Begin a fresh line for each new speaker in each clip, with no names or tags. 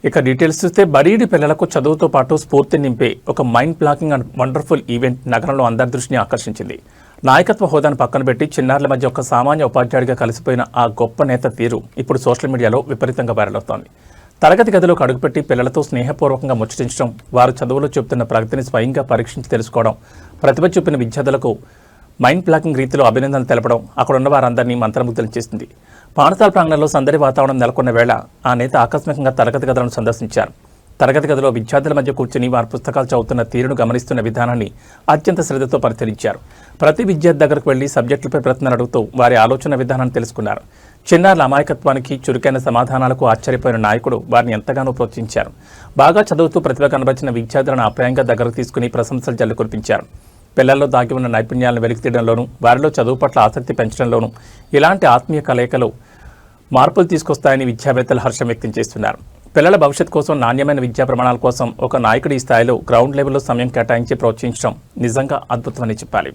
ఇక డీటెయిల్స్ చూస్తే బరీడి పిల్లలకు చదువుతో పాటు స్ఫూర్తి నింపే ఒక mind blocking and wonderful event నగరంలో అందరి దృష్టిని ఆకర్షించింది. నాయకత్వ హోదాను పక్కన పెట్టి చిన్నారుల మధ్య ఒక సామాన్య ఉపాధ్యాయుడిగా కలిసిపోయిన ఆ గొప్ప నేత తీరు ఇప్పుడు సోషల్ మీడియాలో విపరీతంగా వైరల్ అవుతోంది. తరగతి గదిలోకి అడుగుపెట్టి పిల్లలతో స్నేహపూర్వకంగా ముచ్చటించడం, వారు చదువులో చెబుతున్న ప్రగతిని స్వయంగా పరీక్షించి తెలుసుకోవడం, ప్రతిభ చూపిన విద్యార్థులకు మైండ్ బ్లాకింగ్ రీతిలో అభినందనలు తెలపడం అక్కడున్న వారందరినీ మంత్రముగ్ధులు చేసింది. పాఠశాల ప్రాంగణంలో సందడి వాతావరణం నెలకొన్న వేళ ఆ నేత ఆకస్మికంగా తరగతి గదులను సందర్శించారు. తరగతి గదిలో విద్యార్థుల మధ్య కూర్చుని వారు పుస్తకాలు చదువుతున్న తీరును గమనిస్తున్న విధానాన్ని అత్యంత శ్రద్ధతో పరిశీలించారు. ప్రతి విద్యార్థి దగ్గరకు వెళ్లి సబ్జెక్టులపై ప్రశ్నలు అడుగుతూ వారి ఆలోచన విధానాన్ని తెలుసుకున్నారు. చిన్నారుల అమాయకత్వానికి, చురుకైన సమాధానాలకు ఆశ్చర్యపోయిన నాయకుడు వారిని ఎంతగానో ప్రోత్సహించారు. బాగా చదువుతూ ప్రతిభ కనబరిచిన విద్యార్థులను ఆప్యాయంగా దగ్గరకు తీసుకుని ప్రశంసలు జల్లు కురిపించారు. పిల్లల్లో దాగి ఉన్న నైపుణ్యాలను వెలికితీయడంలోనూ, వారిలో చదువు పట్ల ఆసక్తి పెంచడంలోనూ ఇలాంటి ఆత్మీయ కలయికలు మార్పులు తీసుకొస్తాయని విద్యావేత్తలు హర్షం వ్యక్తం చేస్తున్నారు. పిల్లల భవిష్యత్ కోసం, నాణ్యమైన విద్యా ప్రమాణాల కోసం ఒక నాయకుడి ఈ స్థాయిలో గ్రౌండ్ లెవెల్లో సమయం కేటాయించి ప్రోత్సహించడం నిజంగా అద్భుతమని చెప్పాలి.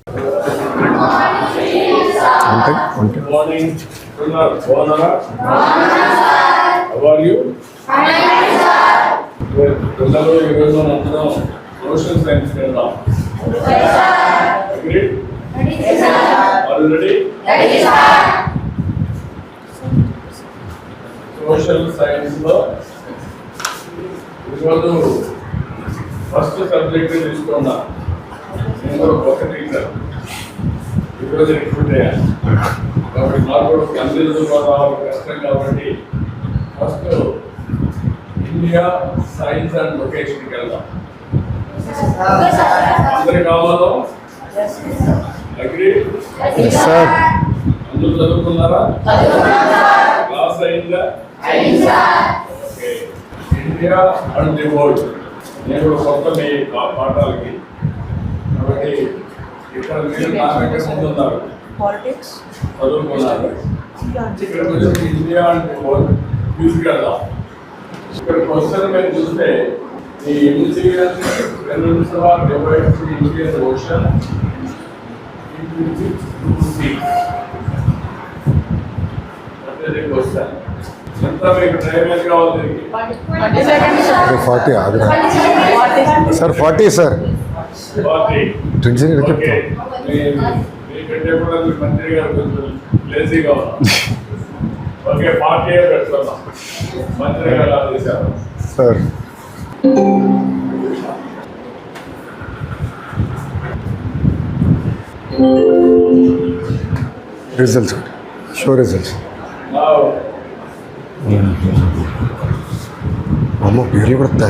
సోషల్ సైన్స్లో ఈరోజు ఫస్ట్ సబ్జెక్ట్ తీసుకున్నా. నేను కూడా కొత్త టీచర్ ఈరోజు రిక్రూట్ అయ్యాను కాబట్టి నాకు కూడా అందరితో రావాలి కష్టం కాబట్టి ఫస్ట్ ఇండియా సైన్స్ అండ్ లొకేషన్కి వెళ్దాం. అందరి కావాలో అగ్రీ? అందరూ చదువుకున్నారా? క్లాస్ అయిందా? Okay. India and the world నేను కూడా కొత్త మీ పాఠాలకి కాబట్టి ఇక్కడ మీరు నాకంటే ముందున్నారు, చదువుకున్నారు. ఇక్కడ కొంచెం ఇండియా అండ్ ది వరల్డ్ తీసుకెళ్దాం. ఇక్కడ క్వశ్చన్ మేము చూస్తే the Indian Peninsula divides the Indian Ocean into 6 seas. What is the question? Santa make time as well.
40 sir, 40 sir.
40.
20
okay. We can definitely country are lazy ga. Okay, 40 years పెట్టుకుందాం. మంత్రి గారు ఆదేశారు.
Sir. Results. Show results.
Now.
అమ్మ పేర్లు కొడతా